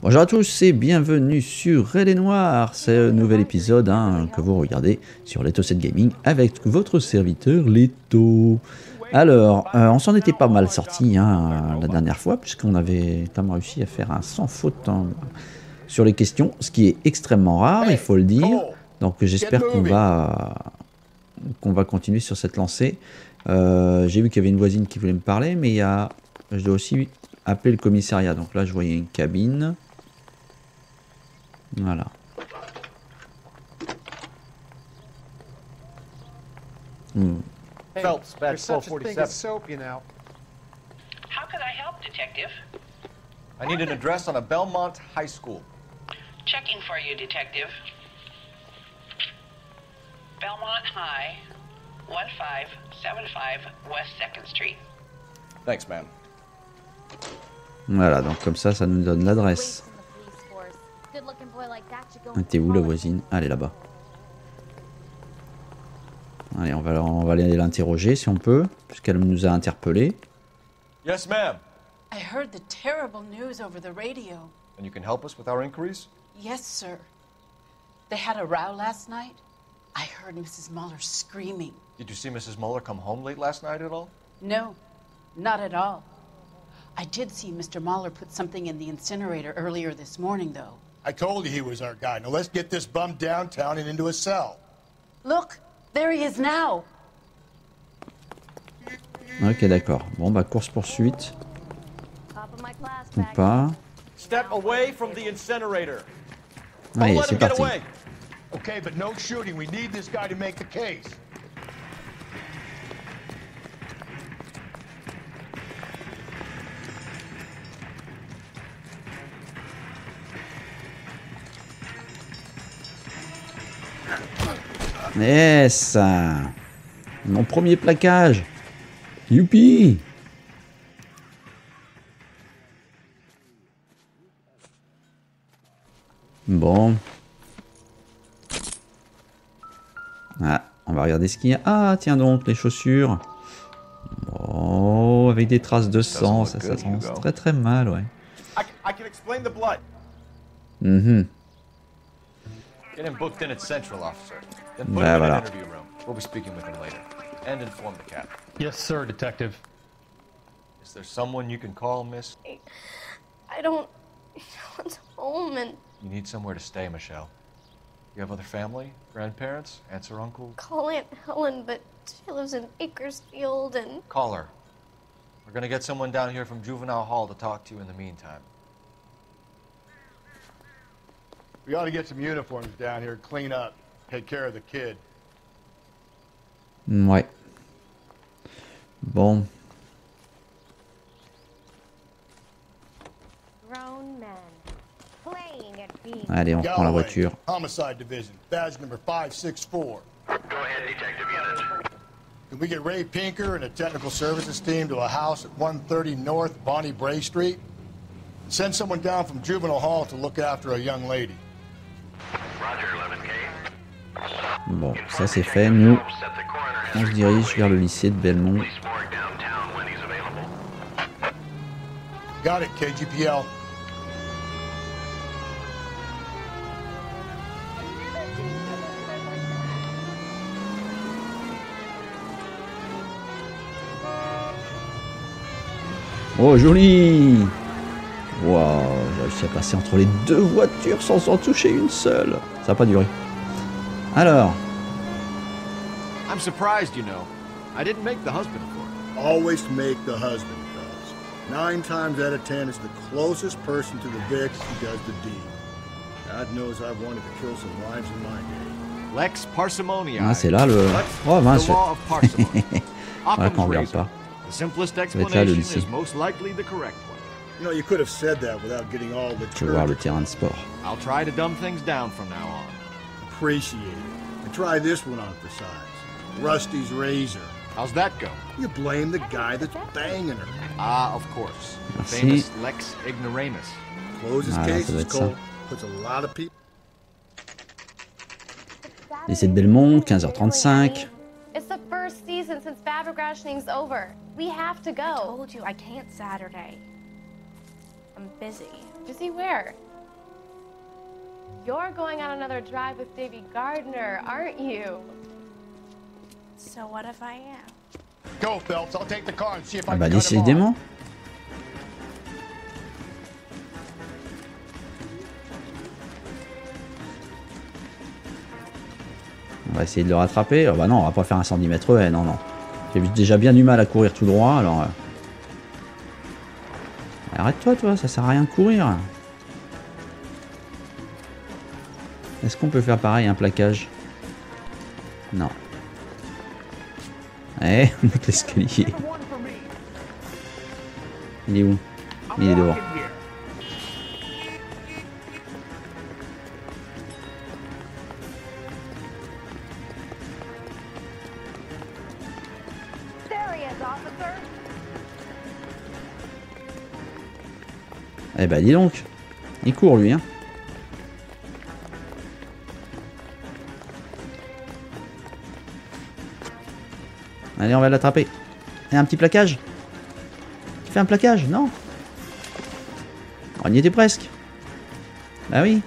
Bonjour à tous et bienvenue sur Elle est Noire, c'est un nouvel épisode que vous regardez sur LetoVII Gaming avec votre serviteur Leto. Alors, on s'en était pas mal sorti la dernière fois puisqu'on avait quand même réussi à faire un sans faute sur les questions, ce qui est extrêmement rare, il faut le dire. Donc j'espère qu'on va continuer sur cette lancée. J'ai vu qu'il y avait une voisine qui voulait me parler, mais je dois aussi appeler le commissariat. Donc là, je voyais une cabine. Voilà. Phelps, badge 1247. Soap, you know. How can I help, Detective? I need an address on a Belmont High School. Checking for you, Detective. Belmont High, 1575 West 2nd Street. Thanks, ma'am. Voilà, donc comme ça, ça nous donne l'adresse. T'es où la voisine? Ah, elle est là-bas. Allez, on va aller l'interroger si on peut, puisqu'elle nous a interpellés. Yes, ma'am. I heard the terrible news over the radio. And you can help us with our inquiries? Yes, sir. They had a row last night. I heard Mrs. Muller screaming. Did you see Mrs. Muller come home late last night at all? No, not at all. I did see Mr. Muller put something in the incinerator earlier this morning, though. I told you he was our guy. Now let's get this bum downtown and into a cell. Look, there he is now. Ok, d'accord. Bon, bah, course-poursuite. Ou pas. Step away from the incinerator. Allez, c'est parti. Okay, but no shooting. We need this guy to make the case. Yes! Mon premier plaquage! Youpi! Bon. Ah, on va regarder ce qu'il y a. Ah, tiens donc, les chaussures. Oh, avec des traces de sang, ça sent très très mal, ouais. I can explain the blood. Get him booked in at Central, officer. Then put him in an interview room. We'll be speaking with him later. And inform the captain. Yes, sir, detective. Is there someone you can call, miss? I don't want home and You need somewhere to stay, Michelle. You have other family? Grandparents? Aunts or uncles? call Aunt Helen, but she lives in Bakersfield and Call her. We're gonna get someone down here from Juvenile Hall to talk to you in the meantime. We ought to get some uniforms down here, clean up, take care of the kid. Ouais. Bon. grown men playing at being. Allez, on prend la voiture. Homicide Division, badge number 564. Go ahead, Detective Unit. Can we get Ray Pinker and a technical services team to a house at 130 North Bonnie Bray Street? Send someone down from Juvenile Hall to look after a young lady. Roger, 11K. Bon, ça c'est fait. Nous, on se dirige vers le lycée de Belmont. Police morgue downtown when he's available. Got it, KGPL. Oh, joli! Waouh, j'ai réussi à passer entre les deux voitures sans en toucher une seule. Ça n'a pas duré. Alors, I'm surprised, you know. I didn't make the husband for it. Always make the husband, fellas. 9 times out of 10, it's the closest person to the Vic who does the deed. God knows I've wanted to kill some lives in my day. Lex parsimoniae. ah, c'est là le... Oh mince. The law of parsimony. Voilà qu'on Occam's regarde razor. pas. The simplest Ça va être là le explanation lycée. is most likely the correct one. You know, you could have said that without getting all the Je vais voir le terrain de sport. I'll try to dumb things down from now on. Appreciate it. And try this one on for size. Rusty's razor. How's that go? You blame the guy that's banging her. Ah, of course. The Merci. famous Lex ignoramus. Closes Ah, ça doit cases, être ça. Cole. Puts a lot of people. Lycée de Belmont, 15h35. It's the first season since fabric rationing's over. We have to go. I told you I can't Saturday. I'm busy. Busy where? You're going on another drive with Davy Gardner, aren't you? So what if I am? Go, Phelps. I'll take the car and see if Ah I bah can cut him off. décidément. On va essayer de le rattraper. Oh bah non, on va pas faire un 110 mètres. Ouais, non, non. J'ai déjà bien du mal à courir tout droit, alors... Arrête-toi, toi, ça sert à rien de courir. Est-ce qu'on peut faire pareil, un plaquage? Non. Eh, on monte l'escalier. Il est où? Il est dehors. Eh ben dis donc, il court lui hein. Allez on va l'attraper. Et un petit plaquage. Tu fais un plaquage? Non. On y était presque. Bah oui.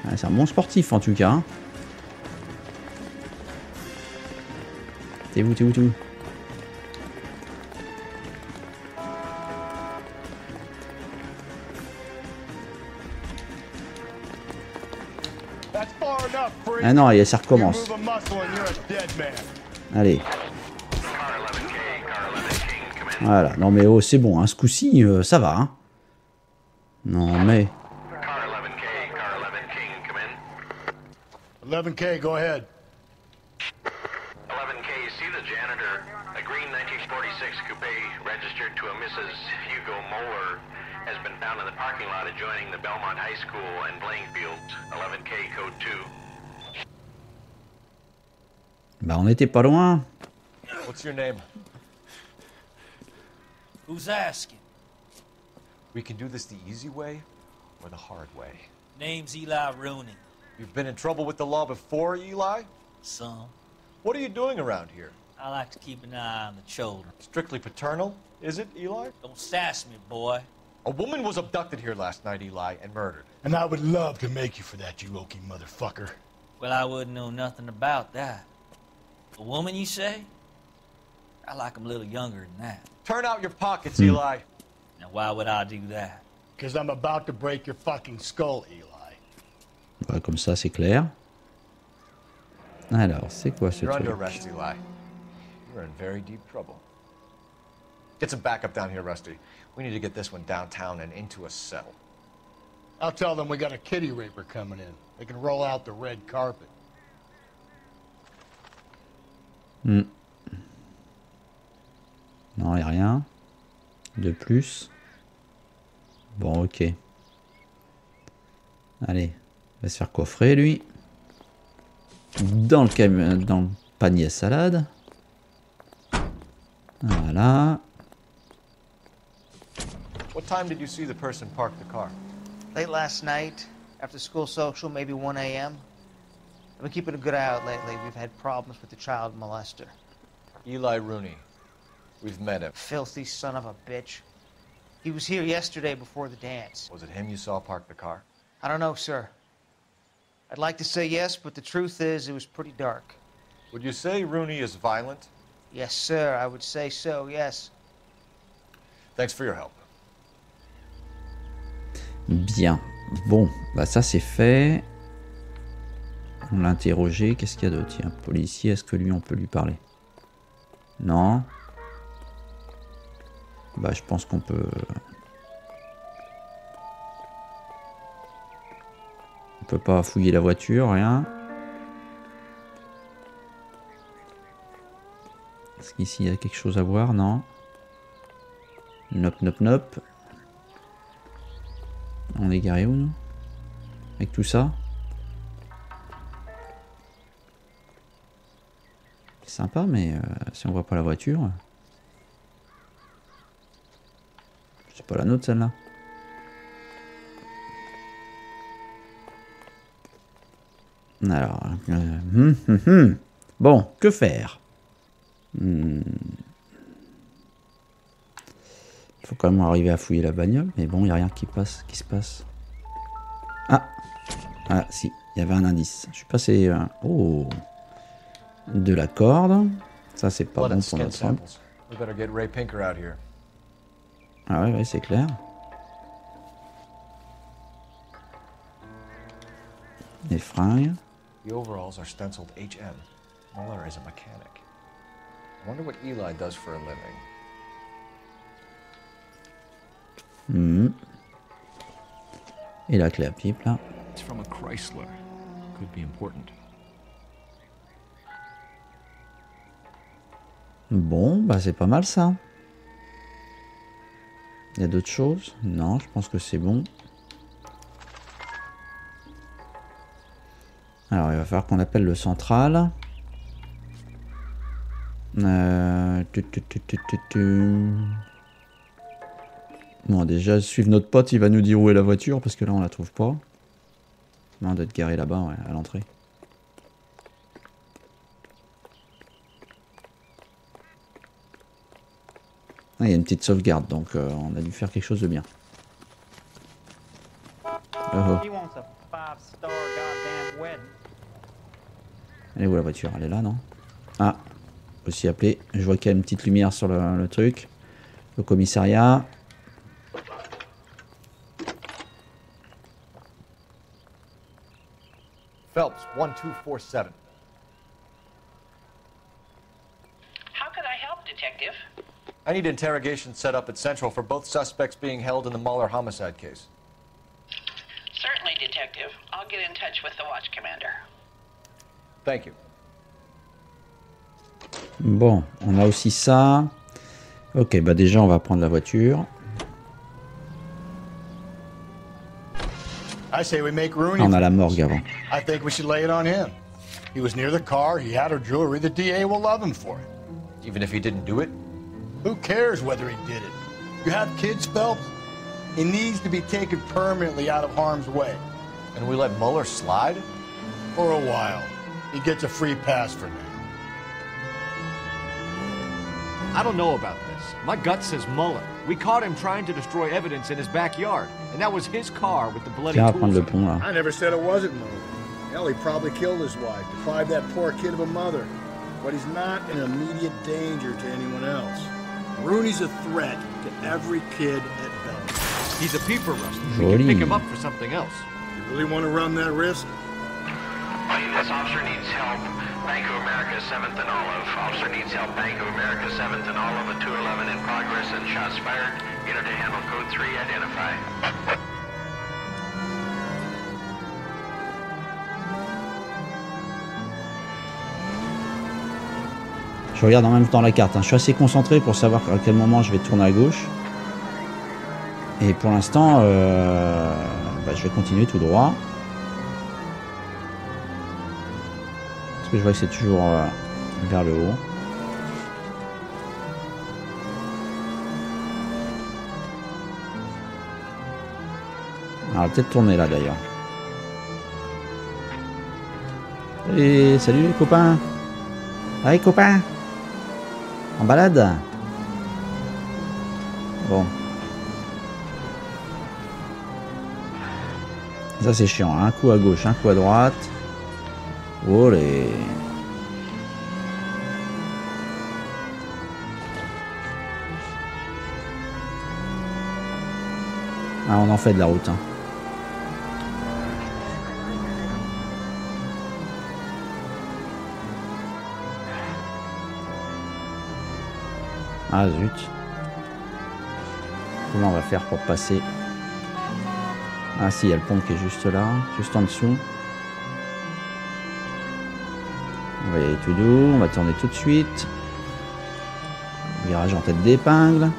Ah, c'est un bon sportif en tout cas hein. T'es où, t'es où, t'es où? Ah non, ça recommence. Allez. Voilà, non mais oh, c'est bon, hein. Ce coup-ci, ça va. Hein. Non mais... 11K, go ahead. 11K, see the janitor. A green 1946 coupe registered to a Mrs. Hugo Moeller has been found in the parking lot adjoining the Belmont High School and playing fields. 11K, code 2. Bah on était pas loin. What's your name? Who's asking? We can do this the easy way or the hard way. Name's Eli Rooney. You've been in trouble with the law before, Eli? Some. What are you doing around here? I like to keep an eye on the children. Strictly paternal, is it, Eli? Don't sass me, boy. A woman was abducted here last night, Eli, and murdered. And I would love to make you for that, you oaky motherfucker. Well, I wouldn't know nothing about that. A woman, you say? I like 'em a little younger than that. Turn out your pockets, Eli. Now, why would I do that? Because I'm about to break your fucking skull, Eli. Bah, comme ça c'est clair. Alors, c'est quoi ce You're truc? under arrest, Eli. You're in very deep trouble. Get some backup down here, Rusty. We need to get this one downtown and into a cell. I'll tell them we got a kitty raper coming in. They can roll out the red carpet. Non, il n'y a rien. De plus. Bon, ok. Allez, il va se faire coffrer, lui. Dans le panier à salade. Voilà. What time did you see the person park the car? Late last night, after school social, maybe 1 a.m. I've been keeping a good eye out lately. We've had problems with the child molester. Eli Rooney. We've met him. Filthy son of a bitch. He was here yesterday before the dance. Was it him you saw park the car? I don't know, sir. I'd like to say yes, but the truth is it was pretty dark. Would you say Rooney is violent? Yes, sir, I would say so, yes. Thanks for your help. Bien. Bon, bah ça c'est fait. On l'a interrogé. Qu'est-ce qu'il y a d'autre? Tiens, policier, est-ce que lui on peut lui parler? Non. Bah je pense qu'on peut... On peut pas fouiller la voiture, rien. Est-ce qu'ici il y a quelque chose à voir? Non. Nop, nop, nop. On est garé où nous? Avec tout ça? C'est sympa, mais si on voit pas la voiture... C'est pas la nôtre celle-là. Alors... Bon, que faire? Il faut quand même arriver à fouiller la bagnole. Mais bon, il n'y a rien qui se passe. Ah! Ah, si. Il y avait un indice. Je suis passé... oh! De la corde. Ça, c'est pas bon pour notre homme. Ah ouais, ouais, c'est clair. Les fringues. The overalls are stenciled HM. Muller is a mechanic. I wonder what Eli does for a living. Et la clé à pipe, là. It's from a Chrysler. Could be important. Bon, bah c'est pas mal ça. Il y a d'autres choses? Non, je pense que c'est bon. Alors, il va falloir qu'on appelle le central. Bon, déjà, suivre notre pote, il va nous dire où est la voiture, parce que là, on la trouve pas. Non, d'être garé là-bas, ouais, à l'entrée. Ah, il y a une petite sauvegarde, donc on a dû faire quelque chose de bien. Oh. Elle est où la voiture? Elle est là, non? Ah, aussi appelé. Je vois qu'il y a une petite lumière sur le truc. Le commissariat. Phelps, 1247. How can I help, Detective? I need interrogation set up at Central for both suspects being held in the Muller homicide case. Certainly, Detective. I'll get in touch with the watch commander. Thank you. Bon, on a aussi ça. Ok, bah déjà on va prendre la voiture. I say we make Rooney. On a la morgue avant. I think we should lay it on him. He was near the car, he had her jewelry, the DA will love him for it. Even if he didn't do it? Who cares whether he did it? You have kids, Phelps? He needs to be taken permanently out of harm's way. And we let Muller slide? For a while. He gets a free pass for now. I don't know about this. My gut says Muller. We caught him trying to destroy evidence in his backyard, and that was his car with the bloody Tiens, à tools. prendre le pont là. I never said it wasn't Muller. Hell, he probably killed his wife, deprived that poor kid of a mother. But he's not an immediate danger to anyone else. Rooney's a threat to every kid at Belmont. He's a peeper, Rusty. We can pick him up for something else. You really want to run that risk? This officer needs help. Bank of America, 7th and Olive. Officer needs help. Bank of America, 7th and Olive. A 211 in progress and shots fired. Unit to handle code 3. Identify. Je regarde en même temps la carte. Hein. Je suis assez concentré pour savoir à quel moment je vais tourner à gauche. Et pour l'instant, bah, je vais continuer tout droit. Parce que je vois que c'est toujours vers le haut. On va peut-être tourner là d'ailleurs. Et salut les copains. Allez copains. En balade. Bon. Ça c'est chiant. Un coup à gauche, un coup à droite. Olé. Ah, on en fait de la route. Hein. Ah zut. Comment on va faire pour passer? Ah si, il y a le pont qui est juste là, juste en dessous. On va y aller tout doux, on va tourner tout de suite. Virage en tête d'épingle.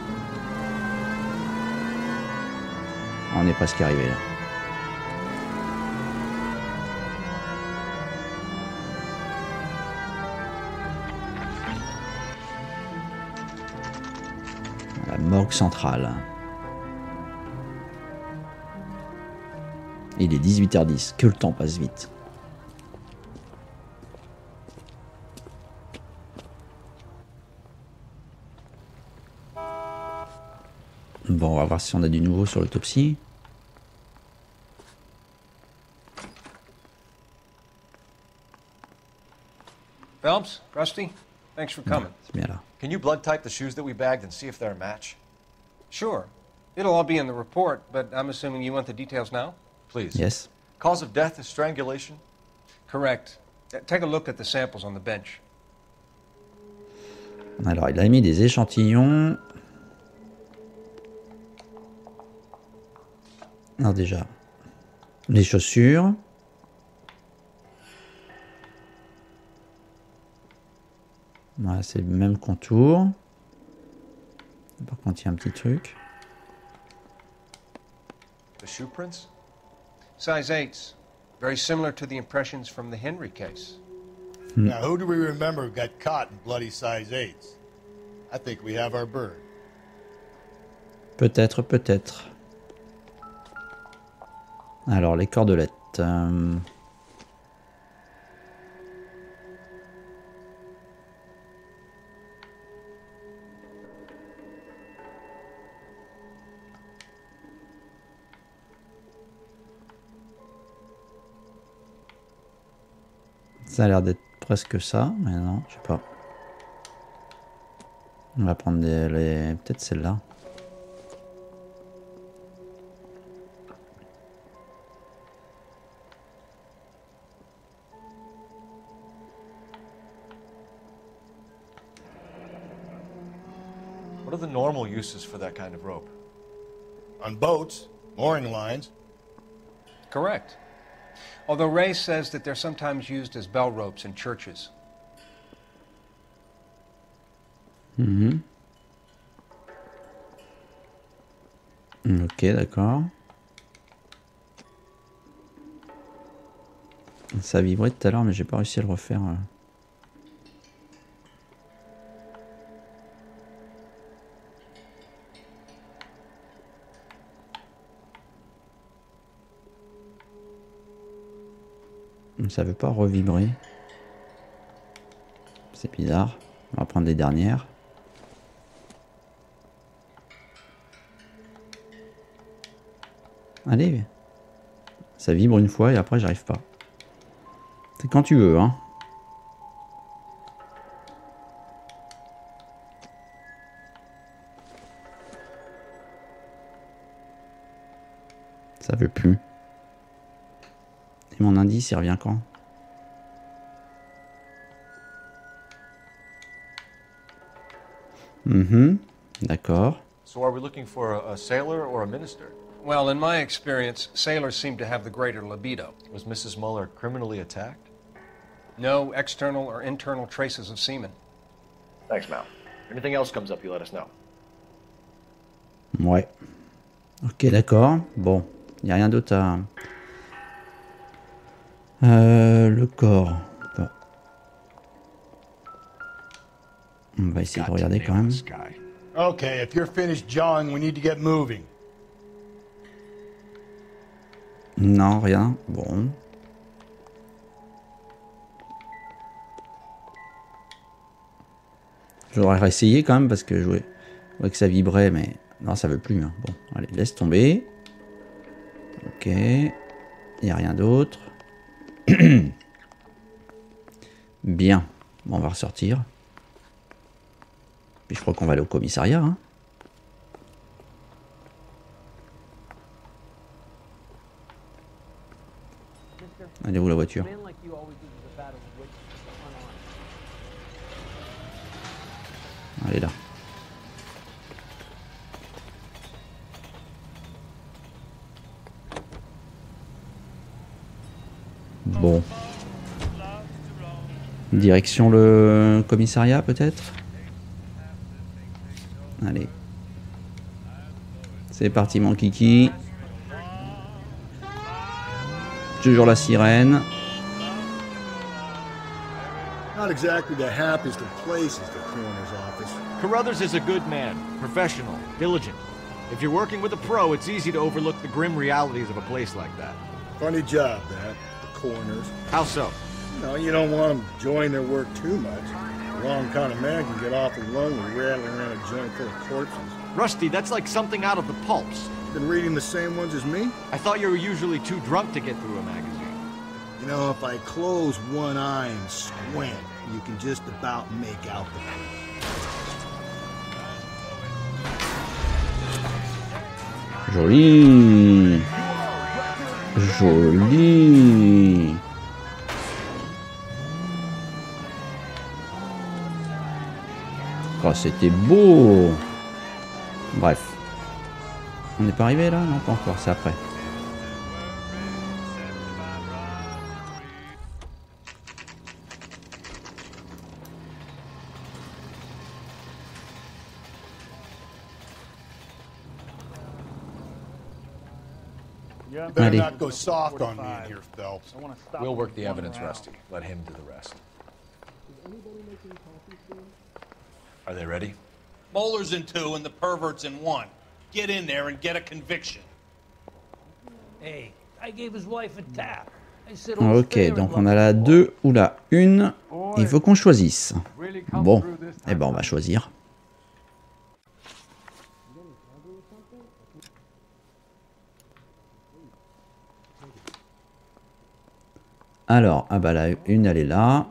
On est presque arrivé là. La morgue centrale. Il est 18h10, que le temps passe vite. Bon, on va voir si on a du nouveau sur l'autopsie. Phelps, Rusty, thanks for coming. C'est bien là. Can you blood type the shoes that we bagged and see if they're a match? Sure. It'll all be in the report, but I'm assuming you want the details now? Please. Yes. Cause of death is strangulation? Correct. Take a look at the samples on the bench. Alors, il a mis des échantillons. Alors déjà, les chaussures. Voilà, c'est le même contour. Par contre, il y a un petit truc. The shoe prints? Size 8s. Very similar to the impressions from the Henry case. Now, who do we remember got caught in bloody size 8s? I think we have our bird. Peut-être, peut-être. Alors, les cordelettes. Ça a l'air d'être presque ça, mais non, je sais pas. On va prendre peut-être celle-là. What are the normal uses for that kind of rope? On boats, mooring lines. Correct. Although Ray says that they're sometimes used as bell ropes in churches. Ok, d'accord. Ça a vibré tout à l'heure, mais j'ai pas réussi à le refaire. Ça veut pas revibrer. C'est bizarre. On va prendre les dernières. Allez. Ça vibre une fois et après j'arrive pas. C'est quand tu veux, hein. Ça veut plus. Et mon indice, il revient quand? D'accord. So are we looking for a sailor or a minister? Well, in my experience, sailors seem to have the greater libido. Was Mrs. Muller criminally attacked? No external or internal traces of semen. Thanks, Mal. Anything else comes up, you let us know. Ouais. Ok, d'accord. Bon, il n'y a rien d'autre à... le corps. Bon. On va essayer de regarder quand même. Okay, if you're finished jawing, we need to get moving. Non, rien. Bon. J'aurais essayé quand même parce que je voyais que ça vibrait, mais non, ça veut plus. Hein. Bon, allez, laisse tomber. Ok. Il n'y a rien d'autre. Bien. Bon, on va ressortir. Puis je crois qu'on va aller au commissariat. Hein. Elle est où la voiture? Elle est là. Bon. Direction le commissariat peut-être? Allez. C'est parti mon kiki. Toujours la sirène. Not exactly the happiest of places, the coroner's office. Carruthers is a good man, professional, diligent. If you're working with a pro, it's easy to overlook the grim realities of a place like that. Funny job, that, the coroner's. How so? No, you don't want them enjoying their work too much. Wrong kind of man can get awfully lonely rattling around a joint full of corpses. Rusty, that's like something out of the pulps. Been reading the same ones as me? I thought you were usually too drunk to get through a magazine. You know, if I close one eye and squint, you can just about make out the print. Joli. Joli. Oh, c'était beau. Bref. On n'est pas arrivé là? Non, pas encore, c'est après. Better Allez. not go soft on me in here, Phelps. We'll work the evidence, Rusty. Let him do the rest. Are they ready? Moeller's in 2 and the pervert's in 1. Get in there and get a conviction. Hey, I gave his wife a tap. Ok, donc on a la 2 ou la 1. Il faut qu'on choisisse. Bon, eh ben on va choisir. Alors, ah bah la 1 elle est là.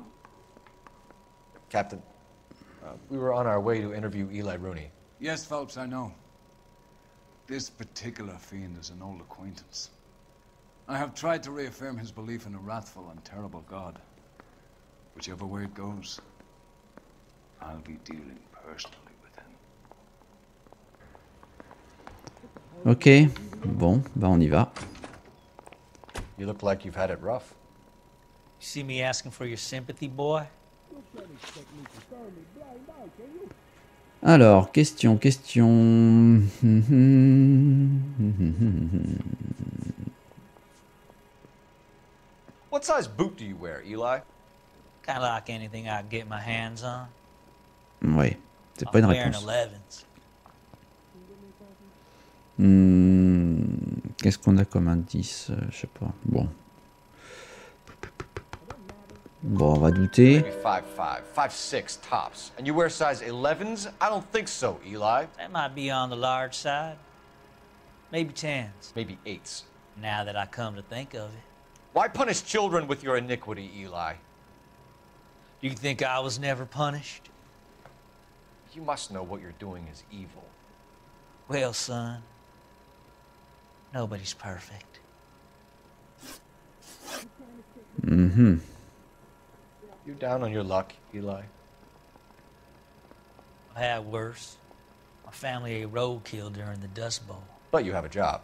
Captain, we were on our way to interview Eli Rooney. Yes, Phelps, I know. This particular fiend is an old acquaintance. I have tried to reaffirm his belief in a wrathful and terrible God. Whichever way it goes, I'll be dealing personally with him. Ok, bon, bah on y va. You look like you've had it rough. You see me asking for your sympathy, boy? Alors, question. What size boot do you wear, Eli? Kind of like anything I can get my hands on. Ouais, c'est pas une I'm wearing réponse. 11s. Qu'est-ce qu'on a comme indice? Je sais pas. Bon. Bon, on va douter. Maybe 5'5", 5'6" tops. And you wear size 11s? I don't think so, Eli. That might be on the large side. Maybe 10s. Maybe 8s. Now that I come to think of it. Why punish children with your iniquity, Eli? Do you think I was never punished? You must know what you're doing is evil. Well, son, nobody's perfect. Mm-hmm. You down on your luck, Eli? I've had worse. My family ate roadkill during the Dust Bowl. But you have a job.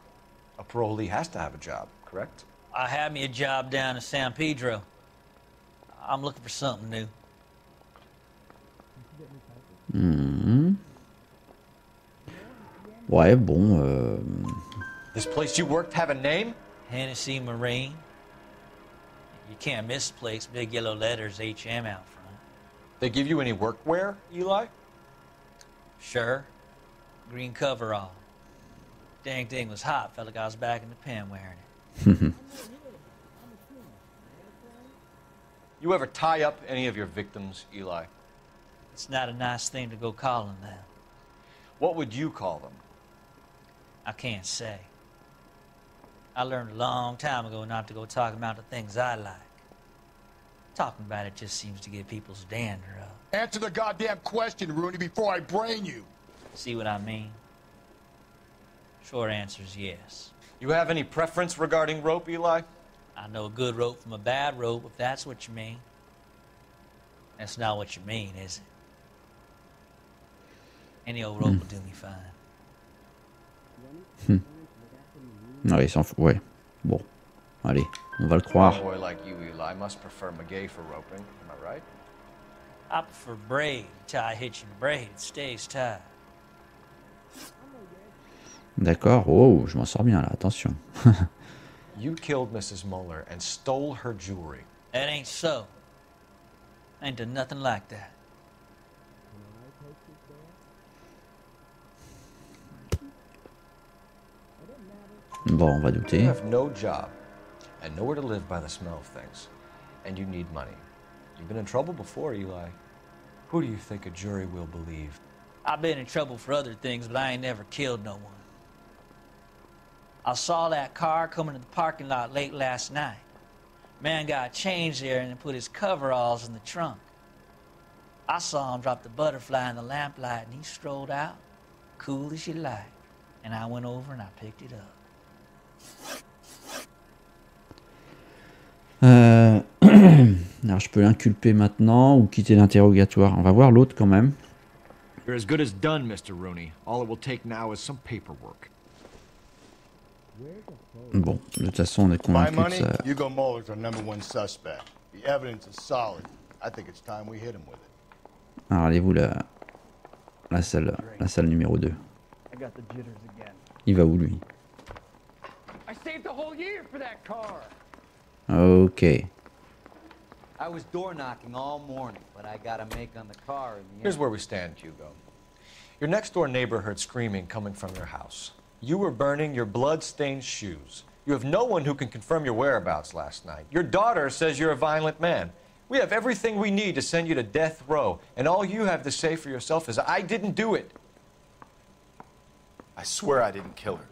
A parolee has to have a job, correct? I had me a job down in San Pedro. I'm looking for something new. Ouais, bon. This place you worked have a name? Hennessy Marine. You can't misplace big yellow letters HM out front. They give you any workwear, Eli? Sure. Green coverall. Dang thing was hot. Felt like I was back in the pen wearing it. You ever tie up any of your victims, Eli? It's not a nice thing to go calling them. What would you call them? I can't say. I learned a long time ago not to go talking about the things I like. Talking about it just seems to get people's dander up. Answer the goddamn question, Rooney, before I brain you. See what I mean? Short answer is yes. You have any preference regarding rope, Eli? I know a good rope from a bad rope, if that's what you mean. That's not what you mean, is it? Any old rope will do me fine. Ouais, il s'en fout. Ouais. Bon. Allez, on va le croire. A boy like you, Eli, must prefer McGay for roping. Am I right? I prefer braid. Tie hitching braid. It stays tied. D'accord. Oh, je m'en sors bien là. Attention. You killed Mrs. Muller and stole her jewelry. That ain't so. I ain't done nothing like that. Bon, on va You douter. have no job and nowhere to live by the smell of things. And you need money. You've been in trouble before, Eli. Who do you think a jury will believe? I've been in trouble for other things, but I ain't never killed no one. I saw that car coming to the parking lot late last night. Man got changed there and put his coveralls in the trunk. I saw him drop the butterfly in the lamplight and he strolled out, cool as you like. And I went over and I picked it up. Alors je peux l'inculper maintenant ou quitter l'interrogatoire. On va voir l'autre quand même. You're as good as done, Mr. Rooney. All it will take now is some paperwork. Bon, de toute façon on est My convaincu de money, ça. Hugo Muller's our #1 suspect. The evidence is solid. I think it's time we hit him with it. Alors allez-vous la salle numéro 2. Il va où lui? I saved the whole year for that car. Ok. I was door knocking all morning, but I got a make on the car in the end. Here's where we stand, Hugo. Your next door neighbor heard screaming coming from your house. You were burning your blood-stained shoes. You have no one who can confirm your whereabouts last night. Your daughter says you're a violent man. We have everything we need to send you to death row, and all you have to say for yourself is, I didn't do it. I swear I didn't kill her.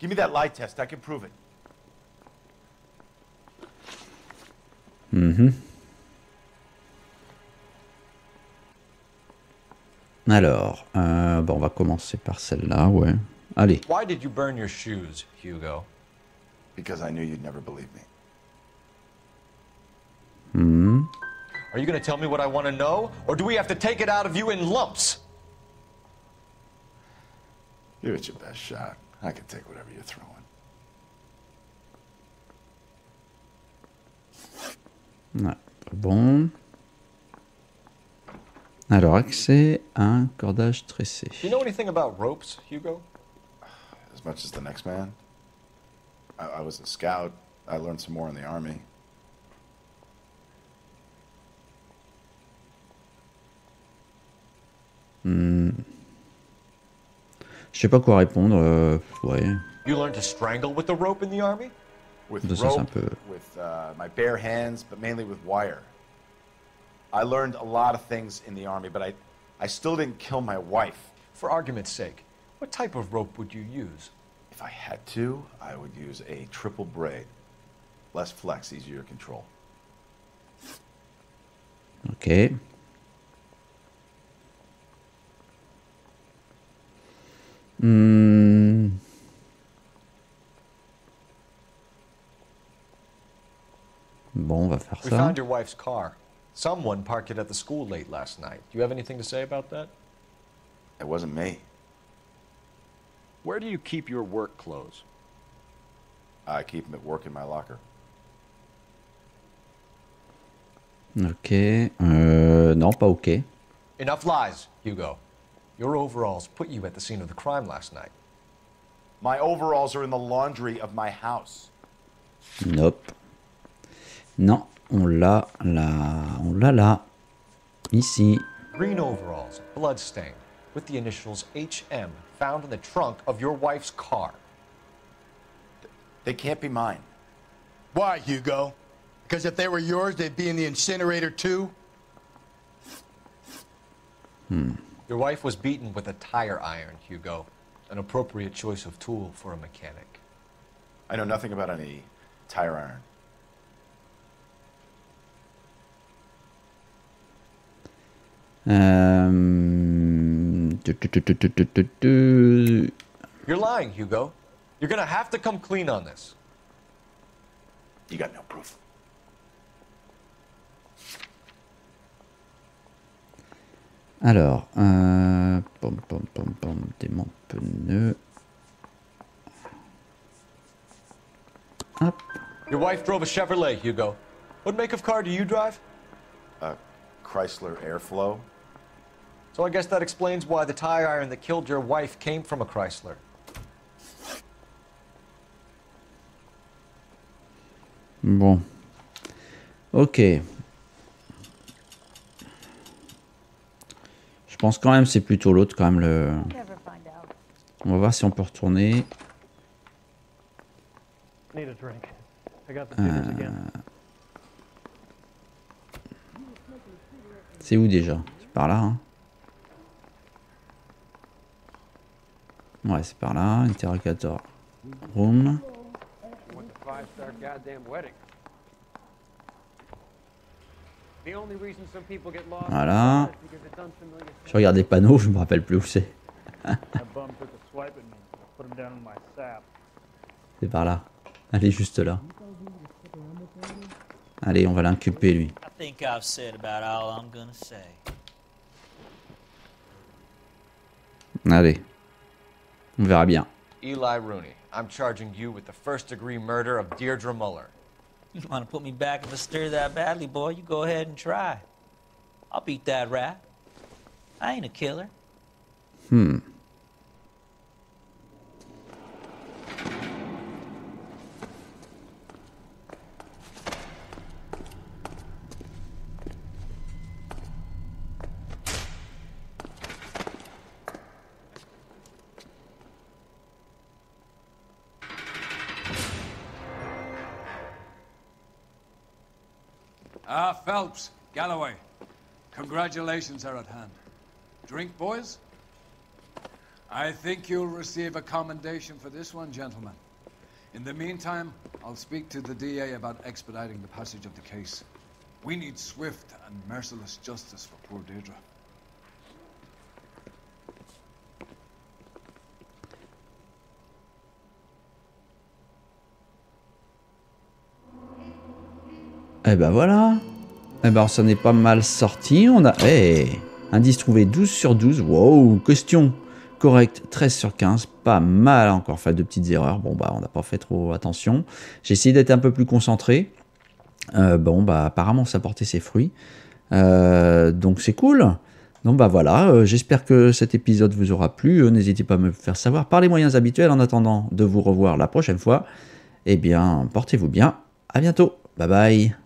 Give me that lie test, I can prove it. Alors, bon, on va commencer par celle-là, ouais. Allez. Why did you burn your shoes, Hugo? Because I knew you'd never believe me. Are you going to tell me what I want to know, or do we have to take it out of you in lumps? Give it your best shot. I can take whatever you're throwing. Ouais, bon. Alors, accès à un cordage tressé. Do you know anything about ropes, Hugo? As much as the next man. I was a scout. I learned some more in the army. Je sais pas quoi répondre. Ouais. You learned to strangle with the rope in the army? With Ça, c'est un rope, peu... with my bare hands, but mainly with wire. I learned a lot of things in the army, but I still didn't kill my wife. For argument's sake, what type of rope would you use? If I had to, I would use a triple braid. Less flex, easier to control. Ok. Bon, on va faire We ça. found your wife's car. Someone parked it at the school late last night. Do you have anything to say about that? It wasn't me. Where do you keep your work clothes? I keep them at work in my locker. Ok. Non, pas ok. Enough lies, Hugo. Your overalls put you at the scene of the crime last night. My overalls are in the laundry of my house. Nope. Non, on l'a là. Ici. Green overalls, blood-stained, with the initials HM found in the trunk of your wife's car. They can't be mine. Why, Hugo? Because if they were yours, they'd be in the incinerator too? Your wife was beaten with a tire iron, Hugo. An appropriate choice of tool for a mechanic. I know nothing about any tire iron. You're lying, Hugo. You're gonna have to come clean on this. You got no proof. Alors, dément pneu. Hop. Your wife drove a Chevrolet, Hugo. What make of car do you drive? A Chrysler Airflow. So I guess that explains why the tire iron that killed your wife came from a Chrysler. Bon. Ok. Je pense quand même c'est plutôt l'autre quand même le... On va voir si on peut retourner. C'est où déjà? C'est par là. Hein. Ouais, c'est par là. Interrogator room. Voilà. Je regarde les panneaux, je me rappelle plus où c'est. C'est par là. Elle est juste là. Allez, on va l'inculper lui. Allez. On verra bien. Eli Rooney, I'm charging you with the first-degree murder of Deirdre Muller. You want to put me back if I stir that badly, boy? You go ahead and try. I'll beat that rat. I ain't a killer. Phelps, Galloway, congratulations are at hand. Drink, boys? I think you'll receive a commendation for this one, gentlemen. In the meantime, I'll speak to the DA about expediting the passage of the case. We need swift and merciless justice for poor Deirdre. Eh ben voilà. Eh ben ça n'est pas mal sorti. On a... indice trouvé 12 sur 12. Wow. Question correcte 13 sur 15. Pas mal encore. Fait de petites erreurs. Bon bah on n'a pas fait trop attention. J'ai essayé d'être un peu plus concentré. Bon bah apparemment ça portait ses fruits. Donc c'est cool. Donc bah voilà. J'espère que cet épisode vous aura plu. N'hésitez pas à me le faire savoir par les moyens habituels. En attendant de vous revoir la prochaine fois. Eh bien portez-vous bien. À bientôt. Bye bye.